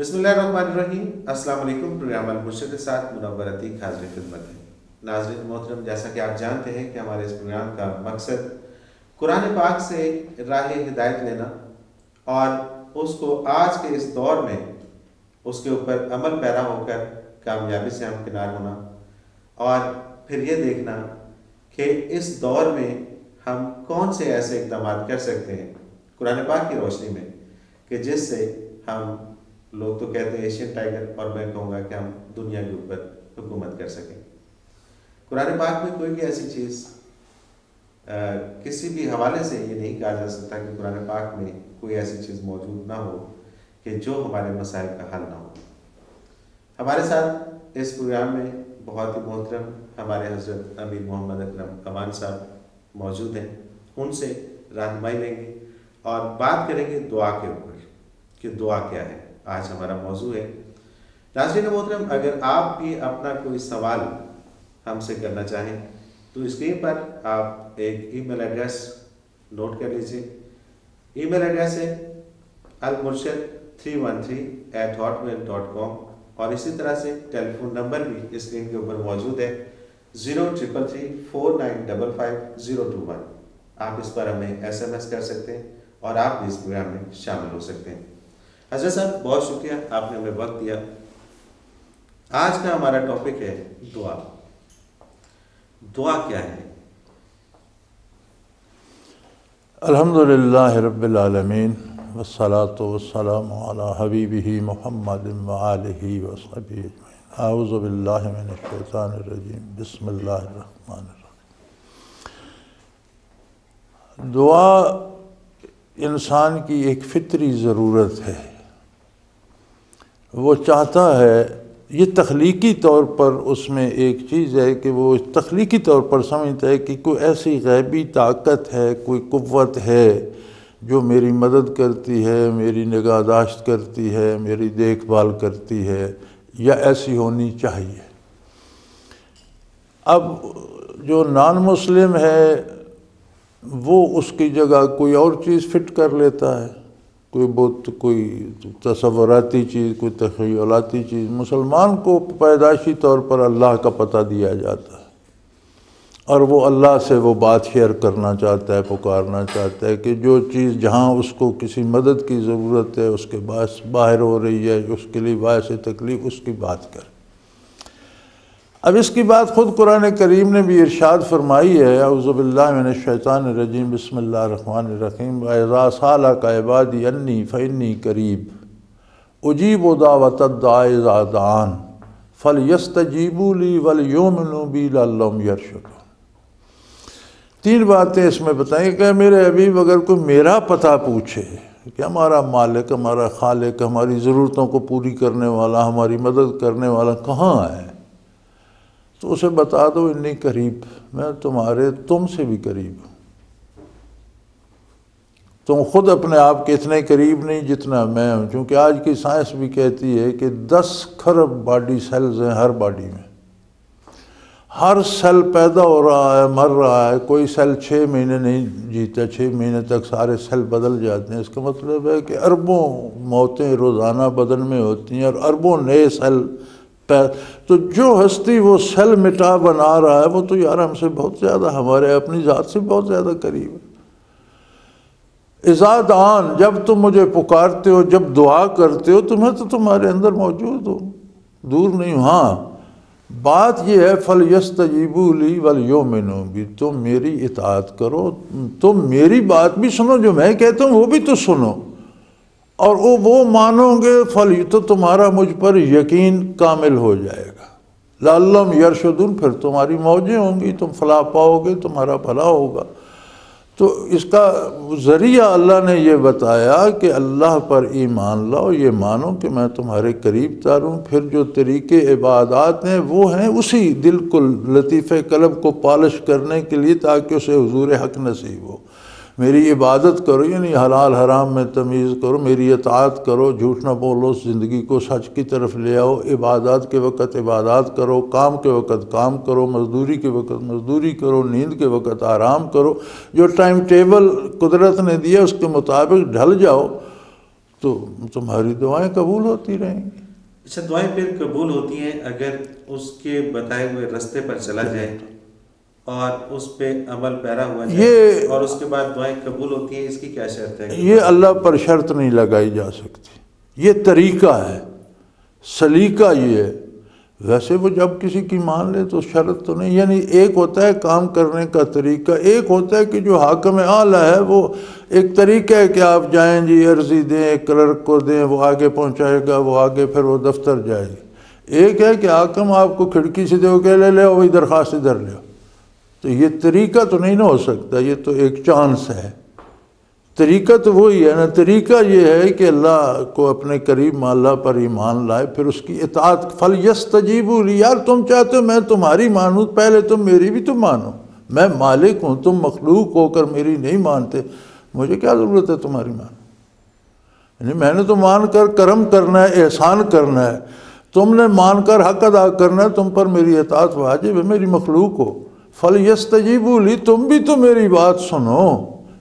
بسم اللہ الرحمن الرحیم۔ السلام علیکم۔ پروگرام المرشد کے ساتھ منور عتیق حاضر خدمت ہے۔ ناظرین محترم، جیسا کہ آپ جانتے ہیں کہ ہمارے اس پروگرام کا مقصد قرآن پاک سے راہ ہدایت لینا اور اس کو آج کے اس دور میں اس کے اوپر عمل پیرا ہو کر کامیابی سے ہمکنار ہونا، اور پھر یہ دیکھنا کہ اس دور میں ہم کون سے ایسے اقدامات کر سکتے ہیں قرآن پاک کی روشنی میں کہ جس سے ہم، لوگ تو کہتے ہیں ایشین ٹائگر، اور میں کہوں گا کہ ہم دنیا کے اوپر حکومت کر سکیں۔ قرآن پاک میں کوئی بھی ایسی چیز کسی بھی حوالے سے یہ نہیں کہا جا سکتا کہ قرآن پاک میں کوئی ایسی چیز موجود نہ ہو کہ جو ہمارے مسائل کا حل نہ ہو۔ ہمارے ساتھ اس پروگرام میں بہت ہی محترم ہمارے حضرت امیر محمد اکرم امان صاحب موجود ہیں، ان سے رہنمائی لیں گے اور بات کریں گے دعا کے اوپر کہ دعا کیا ہے۔ آج ہمارا موضوع ہے۔ ناظرین محترم، اگر آپ بھی اپنا کوئی سوال ہم سے کرنا چاہیں تو اسکرین پر آپ ایک ای میل ایڈریس نوٹ کر لیجیے۔ ای میل ایڈریس ہے almurshid313@hotmail.com، اور اسی طرح سے ٹیلی فون نمبر بھی اسکرین کے اوپر موجود ہے 0333495021۔ آپ اس پر ہمیں SMS کر سکتے ہیں اور آپ بھی اس پروگرام میں شامل ہو سکتے ہیں۔ حضرت صاحب، بہت شکریہ، آپ نے ہمیں وقت دیا۔ آج کا ہمارا ٹاپک ہے دعا۔ دعا کیا ہے؟ الحمدللہ رب العالمین، والصلاة والسلام علی حبیبہ محمد وآلہ وصحبہ اجمعین۔ اعوذ باللہ من الشیطان الرجیم، بسم اللہ الرحمن الرحیم۔ دعا انسان کی ایک فطری ضرورت ہے۔ وہ چاہتا ہے، یہ تخلیقی طور پر اس میں ایک چیز ہے کہ وہ تخلیقی طور پر سمجھتا ہے کہ کوئی ایسی غیبی طاقت ہے، کوئی قوت ہے جو میری مدد کرتی ہے، میری نگہداشت کرتی ہے، میری دیکھ بھال کرتی ہے، یا ایسی ہونی چاہیے۔ اب جو نان مسلم ہے وہ اس کی جگہ کوئی اور چیز فٹ کر لیتا ہے، کوئی تصوراتی چیز، کوئی تخیلاتی چیز۔ مسلمان کو پیدائشی طور پر اللہ کا پتہ دیا جاتا ہے، اور وہ اللہ سے وہ بات شیئر کرنا چاہتا ہے، پکارنا چاہتا ہے کہ جو چیز جہاں اس کو کسی مدد کی ضرورت ہے، اس کے باعث باہر ہو رہی ہے، اس کے لیے باعث تکلیف، اس کی بات کر۔ اب اس کی بات خود قرآن کریم نے بھی ارشاد فرمائی ہے، اعوذ باللہ من الشیطان الرجیم، بسم اللہ الرحمن الرحیم۔ وَإِذَا سَأَلَكَ عِبَادِي عَنِّي فَإِنِّي قَرِيبٌ أُجِيبُ دَعْوَةَ الدَّاعِ إِذَا دَعَانِ فَلْيَسْتَجِيبُوا لِي وَلْيُؤْمِنُوا بِي لَعَلَّهُمْ يَرْشُدُونَ۔ تین باتیں اس میں بتائیں کہ میرے حبیب، اگر کوئی میرا پتہ پوچھے کہ ہمارا مالک، ہمارا خالق، ہماری ضرورتوں کو پوری کرنے والا، ہماری مدد کرنے والا کہاں ہے، تو اسے بتا دو انی قریب، میں تم سے بھی قریب ہوں۔ تم خود اپنے آپ کے اتنے قریب نہیں جتنا میں ہوں، چونکہ آج کی سائنس بھی کہتی ہے کہ 10 کھرب باڈی سیلز ہیں ہر باڈی میں۔ ہر سیل پیدا ہو رہا ہے، مر رہا ہے، کوئی سیل 6 مہینے نہیں جیتا، 6 مہینے تک سارے سیل بدل جاتے ہیں۔ اس کا مطلب ہے کہ اربوں موتیں روزانہ بدن میں ہوتی ہیں، اور اربوں نئے سیل۔ تو جو ہستی وہ سیل مٹا بنا رہا ہے، وہ تو یار ہم سے بہت زیادہ، ہمارے اپنی ذات سے بہت زیادہ قریب ہے۔ اذا دعان، جب تم مجھے پکارتے ہو، جب دعا کرتے ہو، تمہیں تو تمہارے اندر موجود ہو، دور نہیں ہوں۔ ہاں، بات یہ ہے فَلْيَسْتَجِيبُوا لِي وَلْيُؤْمِنُوا بِي، تم میری اطاعت کرو، تم میری بات بھی سنو، جو میں کہتا ہوں وہ بھی تو سنو، اور وہ مانو گے تو تمہارا مجھ پر یقین کامل ہو جائے گا۔ لعلہم یرشدون، پھر تمہاری موجیں ہوں گی، تم فلاح پاؤ گے، تمہارا بھلا ہوگا۔ تو اس کا ذریعہ اللہ نے یہ بتایا کہ اللہ پر ایمان لاؤ، یہ مانو کہ میں تمہارے قریب تر ہوں۔ پھر جو طریقے عبادات ہیں وہ ہیں اسی دل کو، لطیفہ قلب کو پالش کرنے کے لیے، تاکہ اسے حضور حق نصیب ہو۔ میری عبادت کرو، یعنی حلال حرام میں تمیز کرو، میری اطاعت کرو، جھوٹ نہ بولو، زندگی کو سچ کی طرف لے آؤ، عبادات کے وقت عبادات کرو، کام کے وقت کام کرو، مزدوری کے وقت مزدوری کرو، نیند کے وقت آرام کرو، جو ٹائم ٹیبل قدرت نے دیا اس کے مطابق ڈھل جاؤ، تو تمہاری دعائیں قبول ہوتی رہیں گی۔ اچھا، دعائیں پھر قبول ہوتی ہیں اگر اس کے بتائے ہوئے رستے پر چلا جائے اور اس پہ عمل پیرا ہوا جائے، اور اس کے بعد دعائیں قبول ہوتی ہیں، اس کی کیا شرط ہے؟ یہ اللہ پر شرط نہیں لگائی جا سکتی، یہ طریقہ ہے، سلیقہ یہ ہے۔ ویسے وہ جب کسی کی مان لے تو شرط تو نہیں، یعنی ایک ہوتا ہے کام کرنے کا طریقہ، ایک ہوتا ہے کہ جو حاکم اعلیٰ ہے وہ ایک طریقہ ہے کہ آپ جائیں جی عرضی دیں، ایک کلرک کو دیں، وہ آگے پہنچائے گا، وہ آگے پھر وہ دفتر جائے گی۔ ایک ہے کہ حاکم آپ کو کھڑکی سے دے کے لے وہی درخواست ادھر لے، تو یہ طریقہ تو نہیں نہ ہو سکتا، یہ تو ایک چانس ہے۔ طریقہ تو وہی ہے نا، طریقہ یہ ہے کہ اللہ کو اپنے قریب اللہ پر ایمان لائے، پھر اس کی اطاعت۔ فَلْيَسْتَجِيبُوا لِي، یار تم چاہتے ہو میں تمہاری مانوں، پہلے تم میری بھی تو مانو، میں مالک ہوں، تم مخلوق ہو کر میری نہیں مانتے، مجھے کیا ضرورت ہے تمہاری یعنی میں نے تو مان کر کرم کرنا ہے، احسان کرنا ہے، تم نے مان کر حق ادا کرنا ہے، تم پر میری اطاعت واجب ہے، میری مخلوق ہو۔ فَلْيَسْتَجِيبُوا لِي، تم بھی تو میری بات سنو،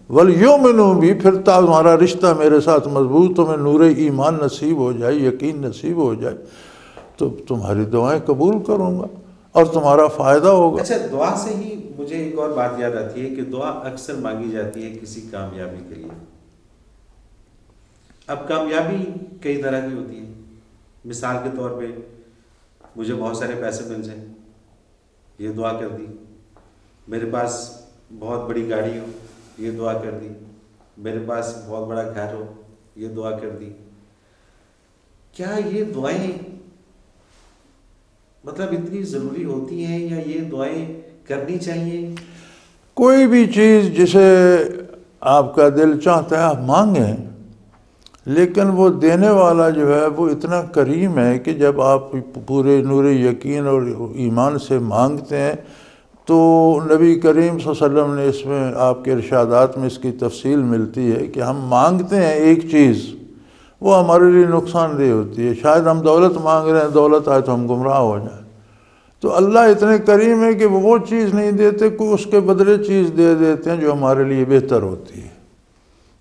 وَلْيُؤْمِنُوا بِي، پھر تمہارا رشتہ میرے ساتھ مضبوط، تمہیں نور ایمان نصیب ہو جائے، یقین نصیب ہو جائے، تو تمہاری دعائیں قبول کروں گا اور تمہارا فائدہ ہوگا۔ اچھا، دعا سے ہی مجھے ایک اور بات یاد آتی ہے کہ دعا اکثر مانگی جاتی ہے کسی کامیابی کے لیے۔ اب کامیابی کئی طرح کی ہوتی ہے، مثال کے طور پہ مجھے بہت سارے پیسے مل جائیں، یہ دعا کر دی، میرے پاس بہت بڑی گاڑی ہو، یہ دعا کر دی، میرے پاس بہت بڑا گھر ہو، یہ دعا کر دی۔ کیا یہ دعائیں مطلب اتنی ضروری ہوتی ہیں یا یہ دعائیں کرنی چاہیے؟ کوئی بھی چیز جسے آپ کا دل چاہتا ہے آپ مانگیں، لیکن وہ دینے والا جو ہے وہ اتنا کریم ہے کہ جب آپ پورے نور یقین اور ایمان سے مانگتے ہیں تو نبی کریم صلی اللہ علیہ وسلم نے اس میں آپ کے ارشادات میں اس کی تفصیل ملتی ہے کہ ہم مانگتے ہیں ایک چیز، وہ ہمارے لیے نقصان دہ ہوتی ہے۔ شاید ہم دولت مانگ رہے ہیں، دولت آئے تو ہم گمراہ ہو جائیں، تو اللہ اتنے کریم ہے کہ وہ چیز نہیں دیتے، کوئی اس کے بدلے چیز دے دیتے ہیں جو ہمارے لیے بہتر ہوتی ہے۔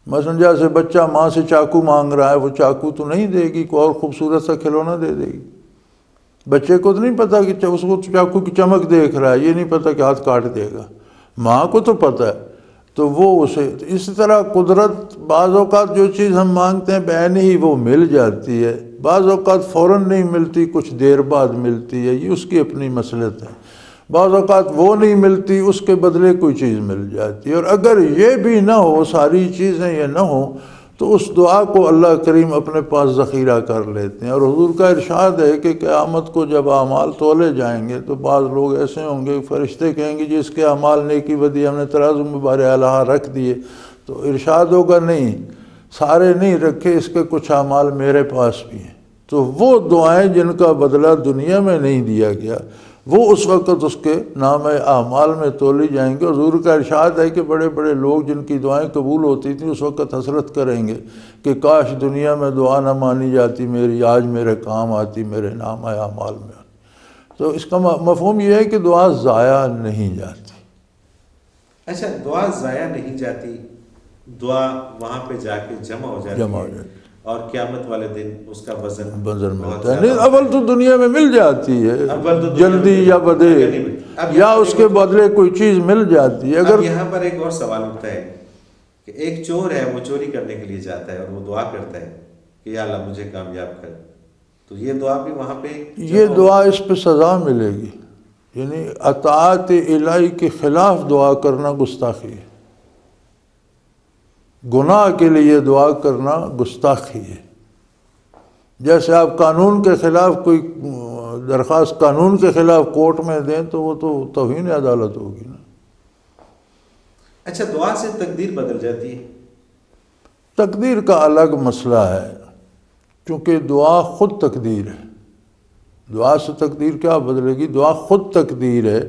مثلا جیسے بچہ ماں سے چاقو مانگ رہا ہے، وہ چاقو تو نہیں دے گی، کوئی اور خوبصورت سا کھلونا دے دے گی۔ بچے کو تو نہیں پتہ کہ اس کو چاقو کی چمک دیکھ رہا ہے، یہ نہیں پتہ کہ ہاتھ کاٹ دے گا، ماں کو تو پتہ ہے، تو وہ اسے اس طرح قدرت بعض اوقات جو چیز ہم مانگتے ہیں بعین ہی وہ مل جاتی ہے، بعض اوقات فوراً نہیں ملتی، کچھ دیر بعد ملتی ہے، یہ اس کی اپنی مصلحت ہے۔ بعض اوقات وہ نہیں ملتی، اس کے بدلے کوئی چیز مل جاتی ہے۔ اور اگر یہ بھی نہ ہو، ساری چیزیں یہ نہ ہوں، تو اس دعا کو اللہ کریم اپنے پاس ذخیرہ کر لیتے ہیں۔ اور حضور کا ارشاد ہے کہ قیامت کو جب اعمال تولے جائیں گے تو بعض لوگ ایسے ہوں گے، فرشتے کہیں گے جی اس کے اعمال نیکی بدی ہم نے ترازو میں بار اعلیٰ رکھ دیے، تو ارشاد ہوگا نہیں، سارے نہیں رکھے، اس کے کچھ اعمال میرے پاس بھی ہیں۔ تو وہ دعائیں جن کا بدلہ دنیا میں نہیں دیا گیا، وہ اس وقت اس کے نام اعمال میں تولی جائیں گے۔ حضور کا ارشاد ہے کہ بڑے بڑے لوگ جن کی دعائیں قبول ہوتی تھیں اس وقت حسرت کریں گے کہ کاش دنیا میں دعا نہ مانی جاتی میری، آج میرے کام آتی، میرے نام اعمال میں۔ تو اس کا مفہوم یہ ہے کہ دعا ضائع نہیں جاتی۔ اچھا، دعا ضائع نہیں جاتی، دعا وہاں پہ جا کے جمع ہو جاتی ہے اور قیامت والے دن اس کا وزن ملتا ہے۔ نہیں، اول تو دنیا میں مل جاتی ہے، جلدی یا بدے، یا اس کے بدلے کوئی چیز مل جاتی ہے۔ اگر یہاں پر ایک اور سوال اٹھتا ہے کہ ایک چور ہے، وہ چوری کرنے کے لیے جاتا ہے اور وہ دعا کرتا ہے کہ یا اللہ مجھے کامیاب کر، تو یہ دعا بھی وہاں پہ، یہ دعا اس پہ سزا ملے گی، یعنی اطاعت الہی کے خلاف دعا کرنا گستاخی ہے، گناہ کے لیے دعا کرنا گستاخی ہے۔ جیسے آپ قانون کے خلاف کوئی درخواست قانون کے خلاف کورٹ میں دیں تو وہ تو توہین عدالت ہوگی نا۔ اچھا، دعا سے تقدیر بدل جاتی ہے؟ تقدیر کا الگ مسئلہ ہے، چونکہ دعا خود تقدیر ہے۔ دعا سے تقدیر کیا بدلے گی؟ دعا خود تقدیر ہے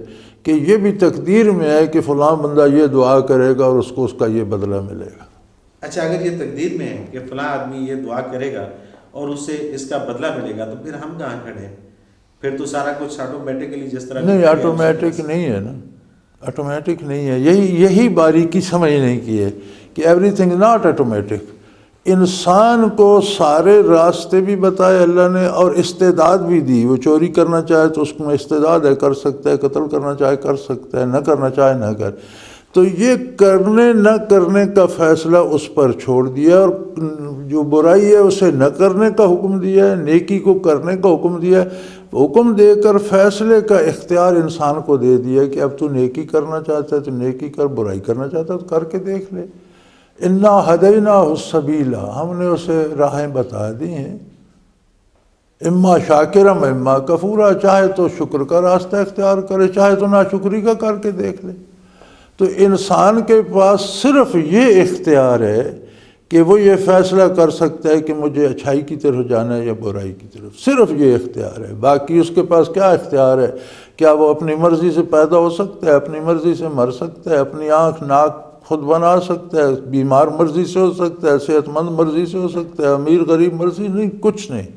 کہ یہ بھی تقدیر میں ہے کہ فلاں بندہ یہ دعا کرے گا اور اس کو اس کا یہ بدلہ ملے گا۔ اچھا، اگر یہ تقدیر میں ہے کہ فلاں آدمی یہ دعا کرے گا اور اسے اس کا بدلہ ملے گا، تو پھر ہم کہاں کھڑے ہیں؟ پھر تو سارا کچھ آٹومیٹکلی جس طرح نہیں، آٹومیٹک نہیں ہے نا، آٹومیٹک نہیں ہے۔ یہی باریکی سمجھ نہیں کی ہے کہ ایوری تھنگ ناٹ آٹومیٹک، انسان کو سارے راستے بھی بتائے اللہ نے اور استعداد بھی دی. وہ چوری کرنا چاہے تو اس میں استعداد ہے، کر سکتا ہے، قتل کرنا چاہے کر سکتا ہے، نہ کرنا چاہے نہ کر. تو یہ کرنے نہ کرنے کا فیصلہ اس پر چھوڑ دیا، اور جو برائی ہے اسے نہ کرنے کا حکم دیا ہے، نیکی کو کرنے کا حکم دیا ہے. حکم دے کر فیصلے کا اختیار انسان کو دے دیا کہ اب تو نیکی کرنا چاہتا ہے تو نیکی کر، برائی کرنا چاہتا ہے تو کر کے دیکھ لے. انا ہدیناہ السبیل، ہم نے اسے راہیں بتا دی ہیں، اما شاکرا اما کفورا، چاہے تو شکر کا راستہ اختیار کرے، چاہے تو ناشکری کا کر کے دیکھ لے. تو انسان کے پاس صرف یہ اختیار ہے کہ وہ یہ فیصلہ کر سکتا ہے کہ مجھے اچھائی کی طرف جانا ہے یا برائی کی طرف، صرف یہ اختیار ہے. باقی اس کے پاس کیا اختیار ہے؟ کیا وہ اپنی مرضی سے پیدا ہو سکتا ہے، اپنی مرضی سے مر سکتا ہے، اپنی آنکھ ناک خود بنا سکتا ہے، بیمار مرضی سے ہو سکتا ہے، صحت مند مرضی سے ہو سکتا ہے، امیر غریب مرضی؟ نہیں، کچھ نہیں.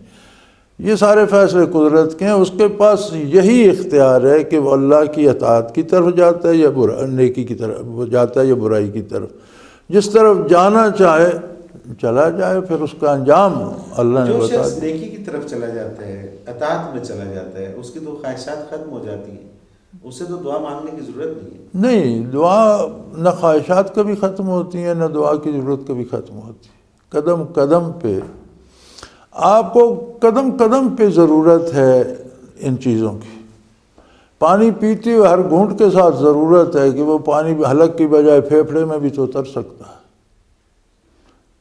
یہ سارے فیصلے قدرت کے ہیں. اس کے پاس یہی اختیار ہے کہ وہ اللہ کی اطاعت کی طرف جاتا ہے یا نیکی کی طرف جاتا ہے یا برائی کی طرف. جس طرف جانا چاہے چلا جائے، پھر اس کا انجام اللہ نے بتا دیا. جو شخص نیکی کی طرف چلا جاتا ہے، اطاعت میں چلا جاتا ہے، اس کی تو خواہشات ختم ہو جاتی ہیں، اسے تو دعا مانگنے کی ضرورت نہیں ہے. نہیں، دعا نہ خواہشات کبھی ختم ہوتی ہیں، نہ دعا کی ضرورت کبھی ختم ہوتی ہے. قدم قدم پہ آپ کو قدم قدم پہ ضرورت ہے ان چیزوں کی. پانی پیتے ہوئے ہر گھونٹ کے ساتھ ضرورت ہے کہ وہ پانی حلق کی بجائے پھیپھڑے میں بھی تو اتر سکتا ہے.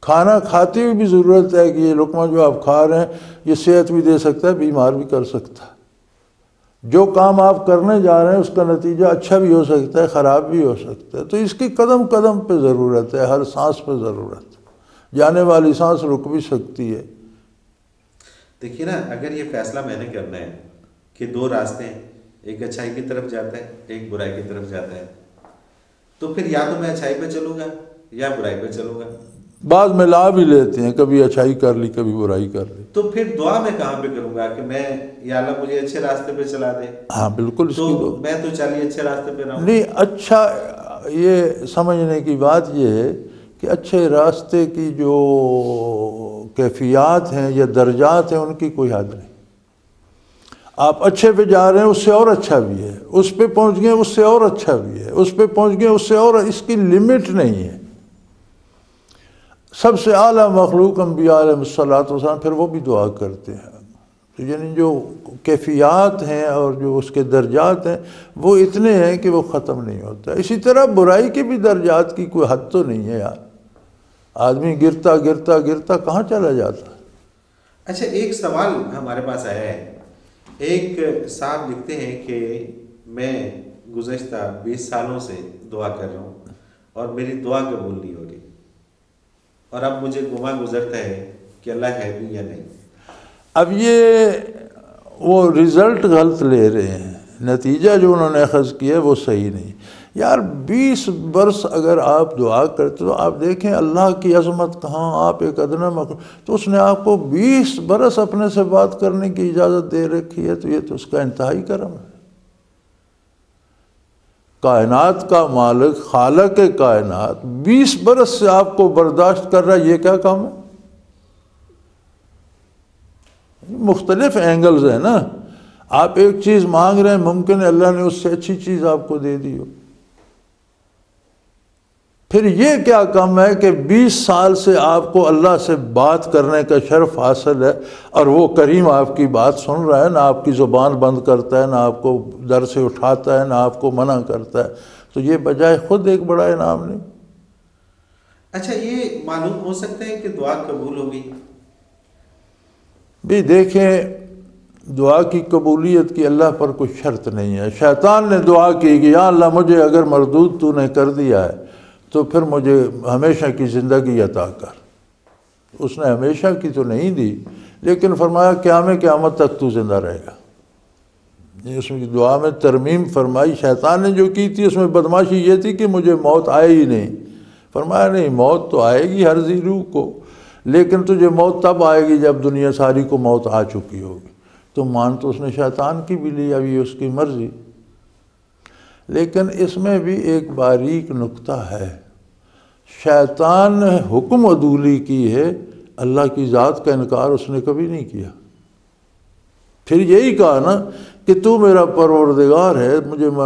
کھانا کھاتے ہوئے بھی ضرورت ہے کہ یہ لقمہ جو آپ کھا رہے ہیں یہ صحت بھی دے سکتا ہے، بیمار بھی کر سکتا ہے. جو کام آپ کرنے جا رہے ہیں اس کا نتیجہ اچھا بھی ہو سکتا ہے، خراب بھی ہو سکتا ہے. تو اس کی قدم قدم پہ ضرورت ہے، ہر سانس پہ ضرورت ہے. جانے والی سانس رک بھی سکتی ہے. دیکھیے نا، اگر یہ فیصلہ میں نے کرنا ہے کہ دو راستے ہیں، ایک اچھائی کی طرف جاتا ہے، ایک برائی کی طرف جاتا ہے، تو پھر یا تو میں اچھائی پہ چلوں گا یا برائی پہ چلوں گا. بعض ملا بھی لیتے ہیں، کبھی اچھائی کر لی کبھی برائی کر لی. تو پھر دعا میں کہاں پہ کروں گا کہ میں یا اللہ مجھے اچھے راستے پہ چلا دے؟ ہاں بالکل. اس کی تو میں تو چلیے اچھے راستے پہ رہوں. نہیں، اچھا یہ سمجھنے کی بات یہ ہے کہ اچھے راستے کی جو کیفیات ہیں یا درجات ہیں ان کی کوئی حد نہیں. آپ اچھے پہ جا رہے ہیں، اس سے اور اچھا بھی ہے، اس پہ پہنچ گئے اس سے اور اچھا بھی ہے، اس پہ پہنچ گئے اس سے اور، اس کی لمٹ نہیں ہے. سب سے اعلیٰ مخلوق انبیاء علیہ الصلوۃ والسلام پھر وہ بھی دعا کرتے ہیں. یعنی جو کیفیات ہیں اور جو اس کے درجات ہیں وہ اتنے ہیں کہ وہ ختم نہیں ہوتا. اسی طرح برائی کے بھی درجات کی کوئی حد تو نہیں ہے یار. آدمی گرتا گرتا گرتا کہاں چلا جاتا. اچھا، ایک سوال ہمارے پاس آیا ہے. ایک صاحب لکھتے ہیں کہ میں گزشتہ 20 سالوں سے دعا کر رہا ہوں اور میری دعا قبول نہیں ہو رہی، اور اب مجھے گما گزرتا ہے کہ اللہ ہے بھی یا نہیں. اب یہ وہ رزلٹ غلط لے رہے ہیں، نتیجہ جو انہوں نے اخذ کیا ہے وہ صحیح نہیں. یار 20 برس اگر آپ دعا کرتے تو آپ دیکھیں اللہ کی عظمت کہاں. آپ ایک ادنا مخلوق، تو اس نے آپ کو 20 برس اپنے سے بات کرنے کی اجازت دے رکھی ہے، تو یہ تو اس کا انتہائی کرم ہے. کائنات کا مالک، خالق کائنات 20 برس سے آپ کو برداشت کر رہا ہے، یہ کیا کام ہے؟ مختلف اینگلز ہیں نا. آپ ایک چیز مانگ رہے ہیں، ممکن ہے اللہ نے اس سے اچھی چیز آپ کو دے دی ہو. پھر یہ کیا کم ہے کہ 20 سال سے آپ کو اللہ سے بات کرنے کا شرف حاصل ہے، اور وہ کریم آپ کی بات سن رہا ہے، نہ آپ کی زبان بند کرتا ہے، نہ آپ کو در سے اٹھاتا ہے، نہ آپ کو منع کرتا ہے. تو یہ بجائے خود ایک بڑا انعام نہیں. اچھا، یہ معلوم ہو سکتا ہے کہ دعا قبول ہوگی؟ بھی دیکھیں، دعا کی قبولیت کی اللہ پر کوئی شرط نہیں ہے. شیطان نے دعا کی کہ یا اللہ مجھے اگر مردود تو نے کر دیا ہے تو پھر مجھے ہمیشہ کی زندگی عطا کر. اس نے ہمیشہ کی تو نہیں دی، لیکن فرمایا قیامت تک تو زندہ رہے گا. اس میں دعا میں ترمیم فرمائی. شیطان نے جو کی تھی اس میں بدماشی یہ تھی کہ مجھے موت آئے ہی نہیں. فرمایا نہیں، موت تو آئے گی ہر ذی روح کو، لیکن تجھے موت تب آئے گی جب دنیا ساری کو موت آ چکی ہوگی. تو مان تو اس نے شیطان کی بھی لی، ابھی اس کی مرضی. لیکن اس میں بھی ایک باریک نکتہ ہے. شیطان نے حکم عدولی کی ہے، اللہ کی ذات کا انکار اس نے کبھی نہیں کیا۔ پھر یہی کہا نا کہ تو میرا پروردگار ہے،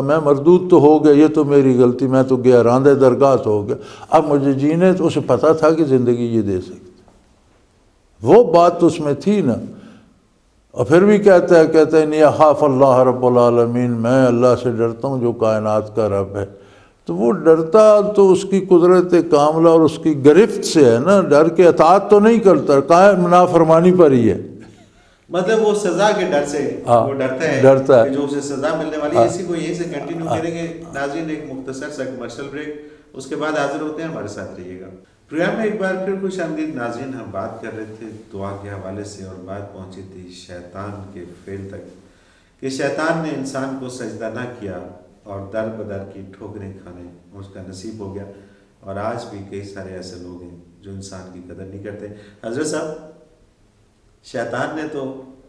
میں مردود تو ہو گیا، یہ تو میری غلطی، میں تو گیا راندہ درگاہ ہو گیا، اب مجھے جینے، تو اسے پتہ تھا کہ زندگی یہ دے سکتے، وہ بات تو اس میں تھی نا۔ اور پھر بھی کہتا ہے نہیں اخاف اللہ رب العالمین، میں اللہ سے ڈرتا ہوں جو کائنات کا رب ہے۔ تو وہ ڈرتا تو اس کی قدرت کاملہ اور اس کی گرفت سے ہے نا، ڈر کے اطاعت تو نہیں کرتا، قائم نافرمانی پر ہی ہے۔ مطلب وہ سزا کے ڈر سے وہ ڈرتا ہے کہ جو اسے سزا ملنے والی ہے۔ اسی کو یہیں سے کنٹینیو کریں گے ناظرین، ایک مختصر سا کمرشل بریک، اس کے بعد حاضر ہوتے ہیں، ہمارے ساتھ رہیے گا۔ پروگرام میں ایک بار پھر خوش آمدید ناظرین، ہم بات کر رہے تھے دعا کے حوالے سے، اور بات پہنچی تھی شیطان کے فعل تک کہ شیطان نے انسان کو سجدہ نہ کیا اور در بدر کی ٹھوکریں کھانے اس کا نصیب ہو گیا۔ اور آج بھی کئی سارے ایسے لوگ ہیں جو انسان کی قدر نہیں کرتے۔ حضرت صاحب، شیطان نے تو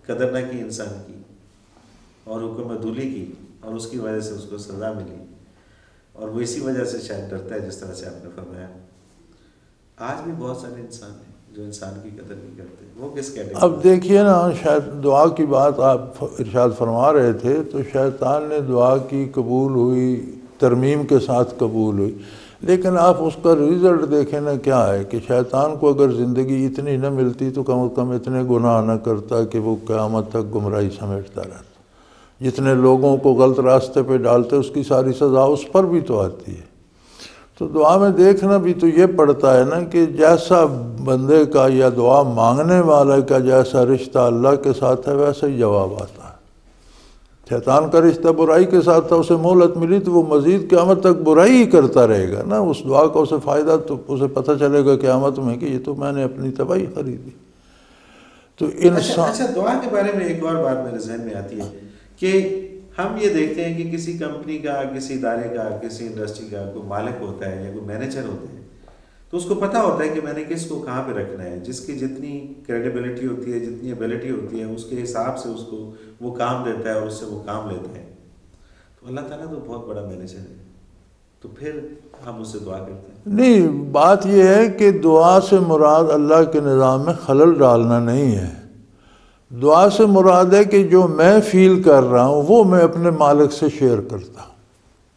قدر نہ کی انسان کی اور حکم عدولی کی، اور اس کی وجہ سے اس کو سزا ملی، اور وہ اسی وجہ سے شاید ڈرتا ہے جس طرح سے آپ نے فرمایا۔ آج بھی بہت سارے انسان ہیں جو انسان کی قدر نہیں کرتے، وہ کس کیٹیگری؟ اب دیکھیے نا، شاید دعا کی بات آپ ارشاد فرما رہے تھے، تو شیطان نے دعا کی، قبول ہوئی، ترمیم کے ساتھ قبول ہوئی، لیکن آپ اس کا رزلٹ دیکھیں نا کیا ہے کہ شیطان کو اگر زندگی اتنی نہ ملتی تو کم از کم اتنے گناہ نہ کرتا کہ وہ قیامت تک گمراہی سمیٹتا رہتا۔ جتنے لوگوں کو غلط راستے پہ ڈالتے اس کی ساری سزا اس پر بھی تو آتی ہے۔ تو دعا میں دیکھنا بھی تو یہ پڑتا ہے نا کہ جیسا بندے کا یا دعا مانگنے والے کا جیسا رشتہ اللہ کے ساتھ ہے ویسا ہی جواب آتا ہے۔ شیطان کا رشتہ برائی کے ساتھ تھا، اسے مہلت ملی تو وہ مزید قیامت تک برائی ہی کرتا رہے گا نا، اس دعا کا اسے فائدہ تو اسے پتہ چلے گا قیامت میں کہ یہ تو میں نے اپنی تباہی خریدی۔ تو انسان اچھا دعا کے بارے میں ایک اور بات میرے ذہن میں آتی ہے کہ ہم یہ دیکھتے ہیں کہ کسی کمپنی کا، کسی ادارے کا، کسی انڈسٹری کا کوئی مالک ہوتا ہے یا کوئی مینیجر ہوتے ہیں، تو اس کو پتہ ہوتا ہے کہ میں نے کس کو کہاں پہ رکھنا ہے، جس کی جتنی کریڈیبلٹی ہوتی ہے، جتنی ایبلٹی ہوتی ہے، اس کے حساب سے اس کو وہ کام دیتا ہے اور اس سے وہ کام لیتا ہے۔ تو اللہ تعالیٰ تو بہت بڑا مینیجر ہے، تو پھر ہم اس سے دعا کرتے ہیں۔ نہیں، بات یہ ہے کہ دعا سے مراد اللہ کے نظام میں خلل ڈالنا نہیں ہے۔ دعا سے مراد ہے کہ جو میں فیل کر رہا ہوں وہ میں اپنے مالک سے شیئر کرتا ہوں،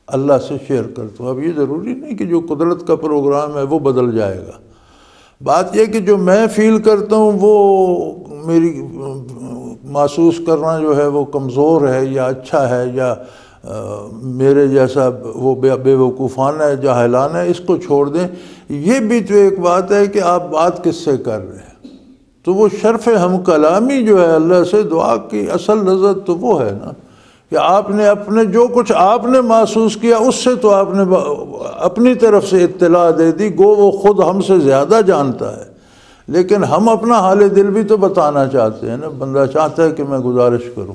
اللہ سے شیئر کرتا ہوں۔ اب یہ ضروری نہیں کہ جو قدرت کا پروگرام ہے وہ بدل جائے گا۔ بات یہ کہ جو میں فیل کرتا ہوں وہ میری محسوس کرنا جو ہے وہ کمزور ہے یا اچھا ہے یا میرے جیسا وہ بے وقوفانہ ہے، جاہلانہ ہے، اس کو چھوڑ دیں۔ یہ بھی تو ایک بات ہے کہ آپ بات کس سے کر رہے ہیں، تو وہ شرف ہم کلامی جو ہے اللہ سے، دعا کی اصل لذت تو وہ ہے نا کہ آپ نے اپنے جو کچھ آپ نے محسوس کیا اس سے تو آپ نے اپنی طرف سے اطلاع دے دی، گو وہ خود ہم سے زیادہ جانتا ہے، لیکن ہم اپنا حال دل بھی تو بتانا چاہتے ہیں نا۔ بندہ چاہتا ہے کہ میں گزارش کروں،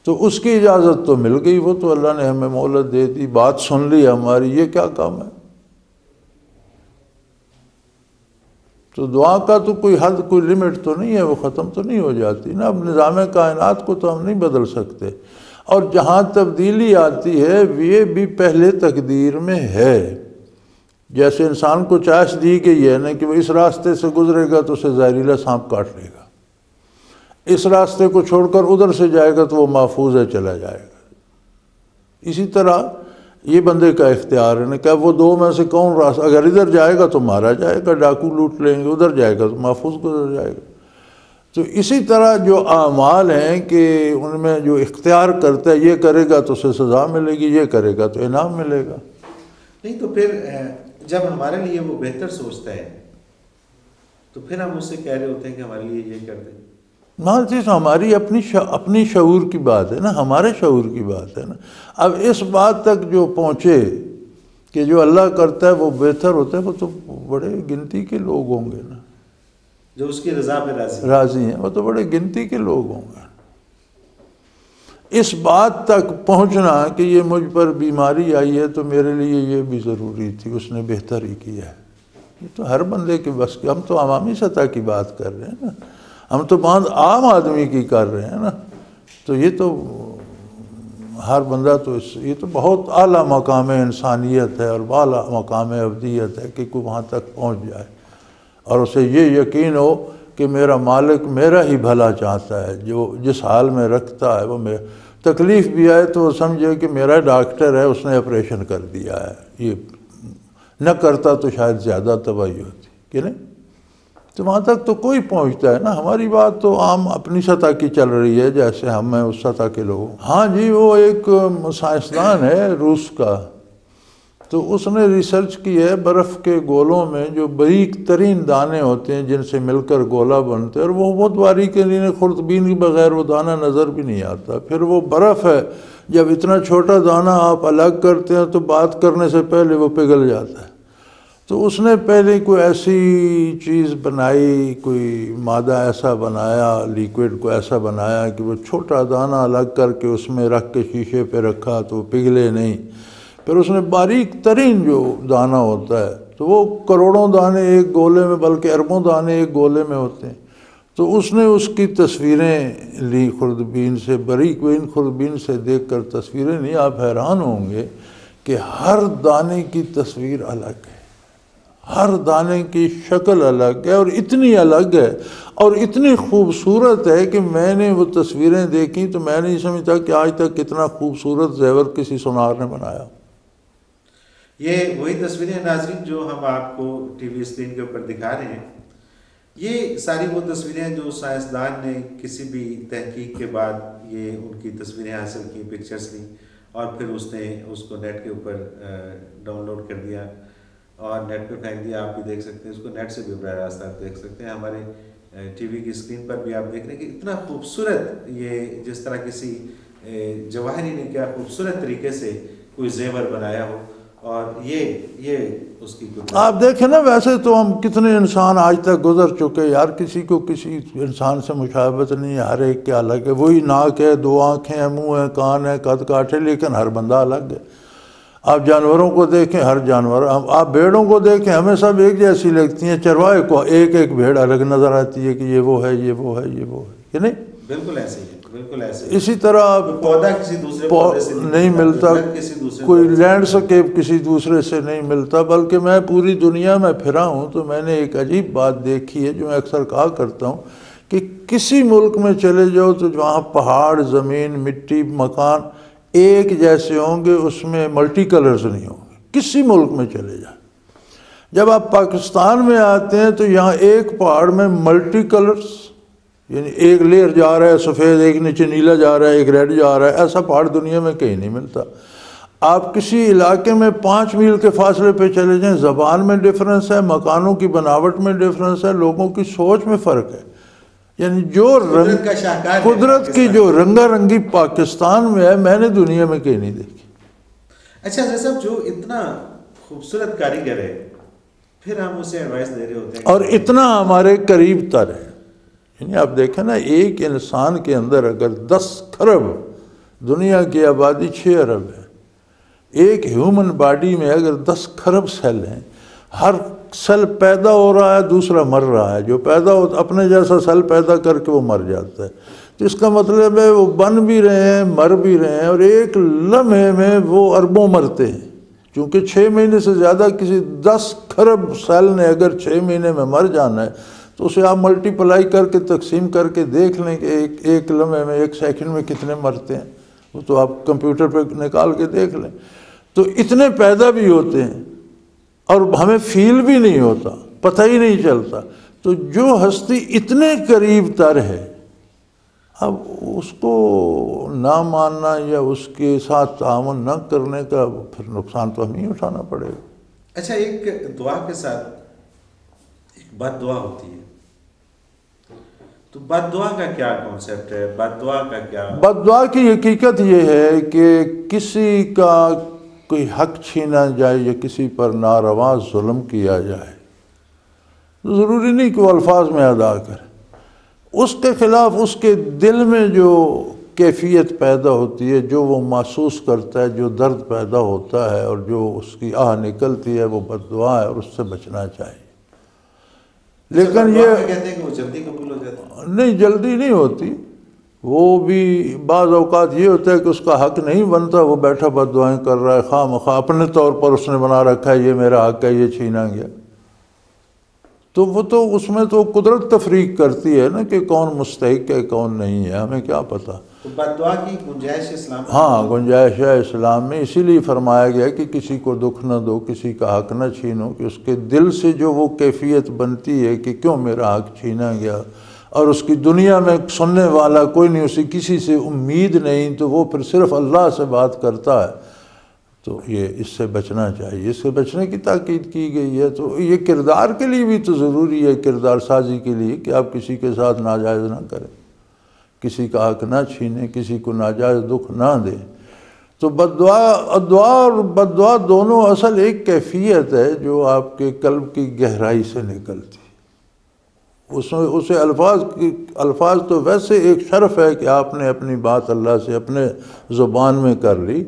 تو اس کی اجازت تو مل گئی، وہ تو اللہ نے ہمیں مہلت دے دی، بات سن لی ہماری، یہ کیا کام ہے؟ تو دعا کا تو کوئی حد، کوئی لیمٹ تو نہیں ہے، وہ ختم تو نہیں ہو جاتی نا۔ اب نظام کائنات کو تو ہم نہیں بدل سکتے، اور جہاں تبدیلی آتی ہے یہ بھی پہلے تقدیر میں ہے۔ جیسے انسان کو چوائس دی گئی ہے نا کہ وہ اس راستے سے گزرے گا تو اسے زہریلا سانپ کاٹ لے گا، اس راستے کو چھوڑ کر ادھر سے جائے گا تو وہ محفوظ ہے، چلا جائے گا۔ اسی طرح یہ بندے کا اختیار ہے نا کہ وہ دو میں سے کون راستہ، اگر ادھر جائے گا تو مارا جائے گا، ڈاکو لوٹ لیں گے، ادھر جائے گا تو محفوظ گزر جائے گا۔ تو اسی طرح جو اعمال ہیں کہ ان میں جو اختیار کرتا ہے، یہ کرے گا تو اسے سزا ملے گی، یہ کرے گا تو انعام ملے گا۔ نہیں تو پھر جب ہمارے لیے وہ بہتر سوچتا ہے تو پھر ہم اس سے کہہ رہے ہوتے ہیں کہ ہمارے لیے یہ کر دیں۔ مان چیز ہماری اپنی شعور کی بات ہے نا، ہمارے شعور کی بات ہے نا۔ اب اس بات تک جو پہنچے کہ جو اللہ کرتا ہے وہ بہتر ہوتا ہے، وہ تو بڑے گنتی کے لوگ ہوں گے نا، جو اس کی رضا پہ راضی ہیں، وہ تو بڑے گنتی کے لوگ ہوں گے۔ اس بات تک پہنچنا کہ یہ مجھ پر بیماری آئی ہے تو میرے لیے یہ بھی ضروری تھی، اس نے بہتر ہی کیا ہے، یہ تو ہر بندے کے بس کی۔ ہم تو عوامی سطح کی بات کر رہے ہیں نا، ہم تو بات عام آدمی کی کر رہے ہیں نا، تو یہ تو ہر بندہ تو یہ تو بہت اعلیٰ مقام انسانیت ہے اور اعلیٰ مقام ابدیت ہے کہ کوئی وہاں تک پہنچ جائے اور اسے یہ یقین ہو کہ میرا مالک میرا ہی بھلا چاہتا ہے، جو جس حال میں رکھتا ہے وہ تکلیف بھی آئے تو وہ سمجھے کہ میرا ڈاکٹر ہے، اس نے آپریشن کر دیا ہے، یہ نہ کرتا تو شاید زیادہ تباہی ہوتی کہ نہیں. تو وہاں تک تو کوئی پہنچتا ہے نا. ہماری بات تو عام اپنی سطح کی چل رہی ہے، جیسے ہم ہیں اس سطح کے لوگ. ہاں جی، وہ ایک سائنسدان ہے روس کا، تو اس نے ریسرچ کی ہے برف کے گولوں میں جو باریک ترین دانے ہوتے ہیں جن سے مل کر گولا بنتے ہیں، اور وہ بہت باریک ہے، خوردبین کے بغیر وہ دانہ نظر بھی نہیں آتا. پھر وہ برف ہے، جب اتنا چھوٹا دانہ آپ الگ کرتے ہیں تو بات کرنے سے پہلے وہ پگھل جاتا ہے. تو اس نے پہلے کوئی ایسی چیز بنائی، کوئی مادہ ایسا بنایا، لیکوڈ کو ایسا بنایا کہ وہ چھوٹا دانہ الگ کر کے اس میں رکھ کے شیشے پہ رکھا تو وہ پگھلے نہیں. پھر اس نے باریک ترین جو دانہ ہوتا ہے تو وہ کروڑوں دانے ایک گولے میں، بلکہ اربوں دانے ایک گولے میں ہوتے ہیں. تو اس نے اس کی تصویریں لی خوردبین سے، باریک بین خوردبین سے دیکھ کر تصویریں لی. آپ حیران ہوں گے کہ ہر دانے کی تصویر الگ ہے، ہر دانے کی شکل الگ ہے، اور اتنی الگ ہے اور اتنی خوبصورت ہے کہ میں نے وہ تصویریں دیکھیں تو میں نہیں سمجھتا کہ آج تک کتنا خوبصورت زیور کسی سونار نے بنایا. یہ وہی تصویریں ناظرین جو ہم آپ کو ٹی وی اسکرین کے اوپر دکھا رہے ہیں، یہ ساری وہ تصویریں جو سائنسدان نے کسی بھی تحقیق کے بعد یہ ان کی تصویریں حاصل کی، پکچرز لی، اور پھر اس نے اس کو نیٹ کے اوپر ڈاؤن لوڈ کر دیا اور نیٹ پہ پھینک دیا. آپ بھی دیکھ سکتے ہیں اس کو، نیٹ سے بھی براہ راست آپ دیکھ سکتے ہیں. ہمارے ٹی وی کی اسکرین پر بھی آپ دیکھ رہے ہیں کہ اتنا خوبصورت، یہ جس طرح کسی جواہری نے کیا خوبصورت طریقے سے کوئی زیور بنایا ہو. اور یہ اس کی آپ دیکھیں نا، ویسے تو ہم کتنے انسان آج تک گزر چکے یار، کسی کو کسی انسان سے مشابہت نہیں ہے، ہر ایک کے الگ ہے. وہی ناک ہے، دو آنکھیں ہیں، منہ ہے، کان ہے، قد کاٹھ ہے، لیکن ہر بندہ الگ ہے. آپ جانوروں کو دیکھیں، ہر جانور، آپ بھیڑوں کو دیکھیں، ہمیں سب ایک جیسی لگتی ہیں. چرواہے کو ایک ایک بھیڑ الگ نظر آتی ہے کہ یہ وہ ہے، یہ وہ ہے، یہ وہ ہے، کہ نہیں؟ بالکل ایسے ہی، بالکل ایسے. اسی طرح پودا کسی دوسرے پودے سے نہیں ملتا، کوئی لینڈسکیپ کسی دوسرے سے نہیں ملتا. بلکہ میں پوری دنیا میں پھرا ہوں تو میں نے ایک عجیب بات دیکھی ہے جو میں اکثر کہا کرتا ہوں کہ کسی ملک میں چلے جاؤ تو وہاں پہاڑ، زمین، مٹی، مکان ایک جیسے ہوں گے، اس میں ملٹی کلرز نہیں ہوں گے. کسی ملک میں چلے جائیں. جب آپ پاکستان میں آتے ہیں تو یہاں ایک پہاڑ میں ملٹی کلرز، یعنی ایک لیئر جا رہا ہے سفید، ایک نیچے نیلا جا رہا ہے، ایک ریڈ جا رہا ہے. ایسا پہاڑ دنیا میں کہیں نہیں ملتا. آپ کسی علاقے میں 5 میل کے فاصلے پہ چلے جائیں، زبان میں ڈفرنس ہے، مکانوں کی بناوٹ میں ڈفرنس ہے، لوگوں کی سوچ میں فرق ہے. یعنی جو قدرت کی جو رنگا رنگی پاکستان میں ہے، میں نے دنیا میں کہیں نہیں دیکھی. اچھا حضرت صاحب، جو اتنا خوبصورت کاریگر ہے، پھر ہم اسے ایڈوائس دے رہے ہوتے ہیں اور اتنا ہمارے قریب تر ہے. یعنی آپ دیکھیں نا، ایک انسان کے اندر اگر 10 کھرب، دنیا کی آبادی 6 ارب ہے، ایک ہیومن باڈی میں اگر 10 کھرب سیل ہیں، ہر سیل پیدا ہو رہا ہے، دوسرا مر رہا ہے. جو پیدا ہو اپنے جیسا سیل پیدا کر کے وہ مر جاتا ہے. تو اس کا مطلب ہے وہ بن بھی رہے ہیں، مر بھی رہے ہیں، اور ایک لمحے میں وہ اربوں مرتے ہیں. چونکہ 6 مہینے سے زیادہ کسی 10 کھرب سیل نے اگر 6 مہینے میں مر جانا ہے تو اسے آپ ملٹی پلائی کر کے تقسیم کر کے دیکھ لیں کہ ایک لمحے میں، ایک سیکنڈ میں کتنے مرتے ہیں. وہ تو آپ کمپیوٹر پہ نکال کے دیکھ لیں. تو اتنے پیدا بھی ہوتے ہیں اور ہمیں فیل بھی نہیں ہوتا، پتہ ہی نہیں چلتا. تو جو ہستی اتنے قریب تر ہے، اب اس کو نہ ماننا یا اس کے ساتھ تعاون نہ کرنے کا پھر نقصان تو ہمیں اٹھانا پڑے گا. اچھا، ایک دعا کے ساتھ ایک بد دعا ہوتی ہے، تو بد دعا کا کیا کانسیپٹ ہے؟ بد دعا کا کیا؟ بد دعا کی حقیقت یہ ہے کہ کسی کا کوئی حق چھینا جائے یا کسی پر ناروا ظلم کیا جائے. ضروری نہیں کہ وہ الفاظ میں ادا کرے، اس کے خلاف اس کے دل میں جو کیفیت پیدا ہوتی ہے، جو وہ محسوس کرتا ہے، جو درد پیدا ہوتا ہے اور جو اس کی آہ نکلتی ہے، وہ بد دعا ہے اور اس سے بچنا چاہیے. لیکن یہ کہتے ہیں کہ وہ جلدی قبول ہو جاتا ہے؟ نہیں، جلدی نہیں ہوتی. وہ بھی بعض اوقات یہ ہوتا ہے کہ اس کا حق نہیں بنتا، وہ بیٹھا بد دعائیں کر رہا ہے خواہ مخواہ، اپنے طور پر اس نے بنا رکھا ہے یہ میرا حق ہے، یہ چھینا گیا، تو وہ تو اس میں تو قدرت تفریق کرتی ہے نا کہ کون مستحق ہے کون نہیں ہے، ہمیں کیا پتہ۔ تو بد دعا کی گنجائش اسلام میں؟ ہاں گنجائش ہے اسلام میں، اسی لیے فرمایا گیا کہ کسی کو دکھ نہ دو، کسی کا حق نہ چھینو، کہ اس کے دل سے جو وہ کیفیت بنتی ہے کہ کیوں میرا حق چھینا گیا، اور اس کی دنیا میں سننے والا کوئی نہیں، اسے کسی سے امید نہیں، تو وہ پھر صرف اللہ سے بات کرتا ہے، تو یہ اس سے بچنا چاہیے، اس سے بچنے کی تاکید کی گئی ہے۔ تو یہ کردار کے لیے بھی تو ضروری ہے، کردار سازی کے لیے، کہ آپ کسی کے ساتھ ناجائز نہ کریں، کسی کا حق نہ چھینیں، کسی کو ناجائز دکھ نہ دیں۔ تو دعا اور بد دعا دونوں اصل ایک کیفیت ہے جو آپ کے قلب کی گہرائی سے نکلتی، اسے الفاظ تو ویسے ایک شرف ہے کہ آپ نے اپنی بات اللہ سے اپنے زبان میں کر لی،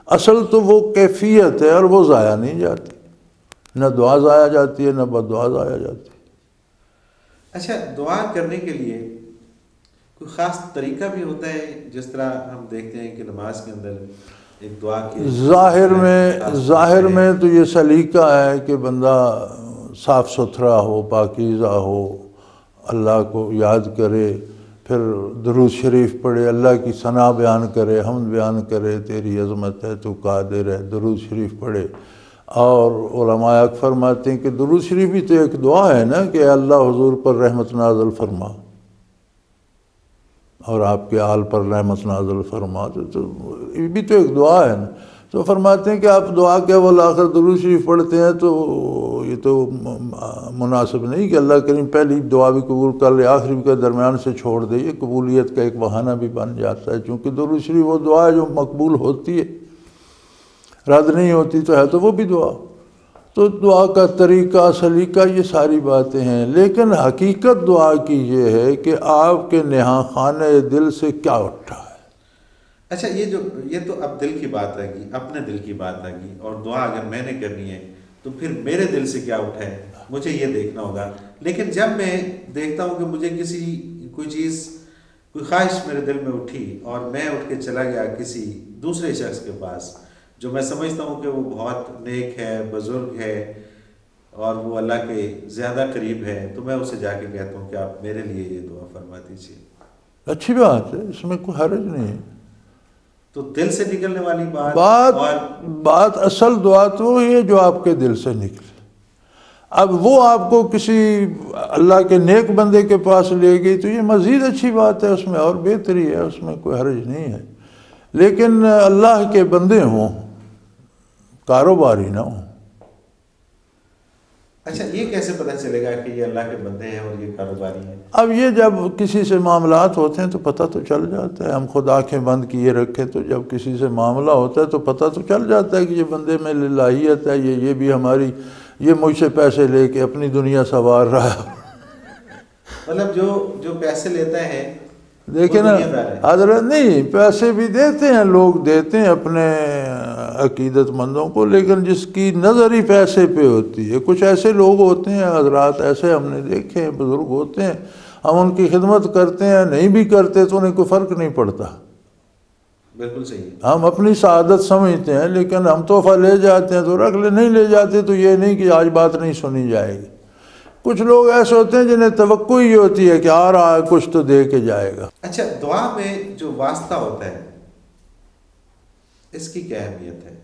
اصل تو وہ کیفیت ہے اور وہ ضائع نہیں جاتی، نہ دعا ضائع جاتی ہے نہ بد دعا ضائع جاتی ہے۔ اچھا، دعا کرنے کے لیے کوئی خاص طریقہ بھی ہوتا ہے؟ جس طرح ہم دیکھتے ہیں کہ نماز کے اندر ایک دعا کی ظاہر میں تو یہ سلیقہ ہے کہ بندہ صاف ستھرا ہو، پاکیزہ ہو، اللہ کو یاد کرے، پھر درود شریف پڑھے، اللہ کی ثنا بیان کرے، حمد بیان کرے، تیری عظمت ہے تو قادر ہے، درود شریف پڑھے۔ اور علماء فرماتے ہیں کہ درود شریف بھی تو ایک دعا ہے نا کہ اللہ حضور پر رحمت نازل فرما اور آپ کے آل پر رحمت نازل فرما، تو یہ بھی تو ایک دعا ہے نا۔ تو فرماتے ہیں کہ آپ دعا کے اول آخر درود شریف پڑھتے ہیں تو یہ تو مناسب نہیں کہ اللہ کریم پہلی دعا بھی قبول کر لے آخری بھی کے درمیان سے چھوڑ دے، یہ قبولیت کا ایک بہانہ بھی بن جاتا ہے، چونکہ درود شریف وہ دعا ہے جو مقبول ہوتی ہے، رد نہیں ہوتی تو ہے تو وہ بھی دعا۔ تو دعا کا طریقہ سلیقہ یہ ساری باتیں ہیں، لیکن حقیقت دعا کی یہ ہے کہ آپ کے نہاں خانہ دل سے کیا اٹھا ہے۔ اچھا، یہ تو اب دل کی بات آ گئی، اپنے دل کی بات آ گئی، اور دعا اگر میں نے کرنی ہے تو پھر میرے دل سے کیا اٹھا ہے مجھے یہ دیکھنا ہوگا۔ لیکن جب میں دیکھتا ہوں کہ مجھے کوئی چیز کوئی خواہش میرے دل میں اٹھی اور میں اٹھ کے چلا گیا کسی دوسرے شخص کے پاس جو میں سمجھتا ہوں کہ وہ بہت نیک ہے، بزرگ ہے اور وہ اللہ کے زیادہ قریب ہے، تو میں اسے جا کے کہتا ہوں کہ آپ میرے لیے یہ دعا فرما دیجیے۔ اچھی بات ہے، اس میں کوئی حرج نہیں ہے۔ تو دل سے نکلنے والی بات اصل دعا تو یہ جو آپ کے دل سے نکلے، اب وہ آپ کو کسی اللہ کے نیک بندے کے پاس لے گئی تو یہ مزید اچھی بات ہے، اس میں اور بہتری ہے، اس میں کوئی حرج نہیں ہے، لیکن اللہ کے بندے ہوں، کاروباری نہ ہوں۔ اچھا، یہ کیسے پتہ چلے گا کہ یہ اللہ کے بندے ہیں اور یہ کاروباری ہیں؟ اب یہ جب کسی سے معاملات ہوتے ہیں تو پتہ تو چل جاتا ہے، ہم خود آنکھیں بند کیے رکھے تو جب کسی سے معاملہ ہوتا ہے تو پتہ تو چل جاتا ہے کہ یہ بندے میں للہیت ہے، یہ بھی ہماری، یہ مجھ سے پیسے لے کے اپنی دنیا سنوار رہا ہے۔ مطلب جو پیسے لیتا ہے دیکھیں نا حضرت، نہیں پیسے بھی دیتے ہیں لوگ، دیتے ہیں اپنے عقیدت مندوں کو، لیکن جس کی نظر ہی پیسے پہ ہوتی ہے، کچھ ایسے لوگ ہوتے ہیں حضرات، ایسے ہم نے دیکھے ہیں، بزرگ ہوتے ہیں، ہم ان کی خدمت کرتے ہیں، نہیں بھی کرتے تو انہیں کوئی فرق نہیں پڑتا۔ بالکل صحیح، ہم اپنی سعادت سمجھتے ہیں، لیکن ہم تحفہ لے جاتے ہیں تو رکھ لے، نہیں لے جاتے تو یہ نہیں کہ آج بات نہیں سنی جائے گی۔ کچھ لوگ ایسے ہوتے ہیں جنہیں توقع ہی ہوتی ہے کہ آ رہا ہے کچھ تو دے کے جائے گا۔ اچھا، دعا میں جو واسطہ ہوتا ہے اس کی کیا اہمیت ہے؟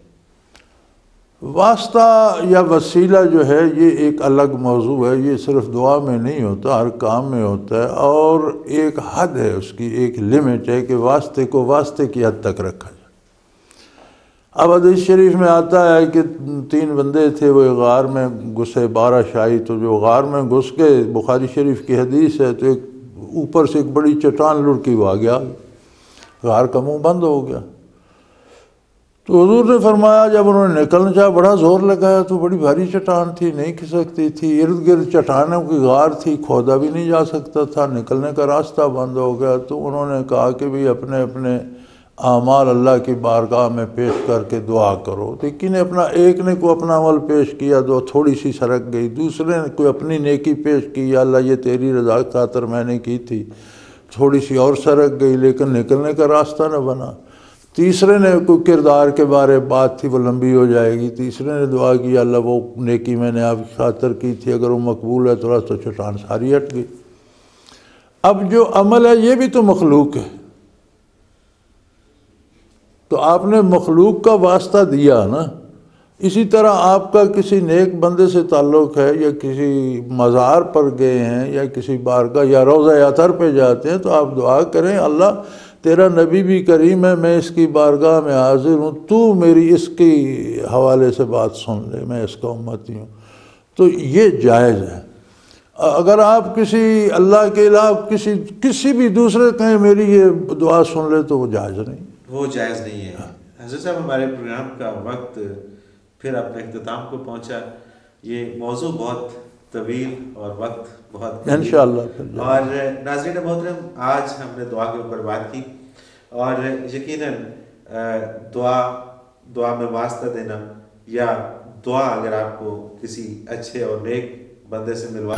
واسطہ یا وسیلہ جو ہے یہ ایک الگ موضوع ہے، یہ صرف دعا میں نہیں ہوتا، ہر کام میں ہوتا ہے، اور ایک حد ہے اس کی، ایک لمٹ ہے کہ واسطے کو واسطے کی حد تک رکھا جائے۔ اب حدیث شریف میں آتا ہے کہ 3 بندے تھے، وہ غار میں گھسے، 12 شاہی، تو جو غار میں گھس کے، بخاری شریف کی حدیث ہے، تو ایک اوپر سے ایک بڑی چٹان لڑکی وہ آ گیا، غار کا منہ بند ہو گیا۔ تو حضور نے فرمایا جب انہوں نے نکلنا چاہا، بڑا زور لگایا تو بڑی بھاری چٹان تھی، نہیں کھسکتی تھی، ارد گرد چٹانوں کی غار تھی، کھودا بھی نہیں جا سکتا تھا، نکلنے کا راستہ بند ہو گیا۔ تو انہوں نے کہا کہ بھی اپنے اپنے اعمال اللہ کی بارگاہ میں پیش کر کے دعا کرو۔ لیکن ایک نے کوئی اپنا عمل پیش کیا، دو تھوڑی سی سرک گئی، دوسرے نے کوئی اپنی نیکی پیش کی، یا اللہ یہ تیری رضا کی خاطر میں نے کی تھی، تھوڑی سی اور سرک گئی لیکن نکلنے کا راستہ نہ بنا۔ تیسرے نے کوئی کردار کے بارے بات تھی وہ لمبی ہو جائے گی، تیسرے نے دعا کی اللہ وہ نیکی میں نے آپ کی خاطر کی تھی اگر وہ مقبول ہے تھوڑا تو چٹان ساری ہٹ گئی۔ اب جو عمل ہے یہ بھی تو مخلوق ہے، تو آپ نے مخلوق کا واسطہ دیا نا۔ اسی طرح آپ کا کسی نیک بندے سے تعلق ہے یا کسی مزار پر گئے ہیں یا کسی بارگاہ یا روضہ اطہر پہ جاتے ہیں تو آپ دعا کریں اللہ تیرا نبی بھی کریم ہے، میں اس کی بارگاہ میں حاضر ہوں، تو میری اس کی حوالے سے بات سن لے، میں اس کا امتی ہوں۔ تو یہ جائز ہے۔ اگر آپ کسی اللہ کے علاوہ کسی بھی دوسرے کہیں میری یہ دعا سن لے تو وہ جائز نہیں، وہ جائز نہیں ہے۔ حضرت صاحب ہمارے پروگرام کا وقت پھر اپنے اختتام کو پہنچا۔ یہ موضوع بہت طویل اور وقت بہت انشاءاللہ۔ اور ناظرین محترم آج ہم نے دعا کے اوپر بات کی، اور یقیناً دعا میں واسطہ دینا یا دعا اگر آپ کو کسی اچھے اور نیک بندے سے ملوا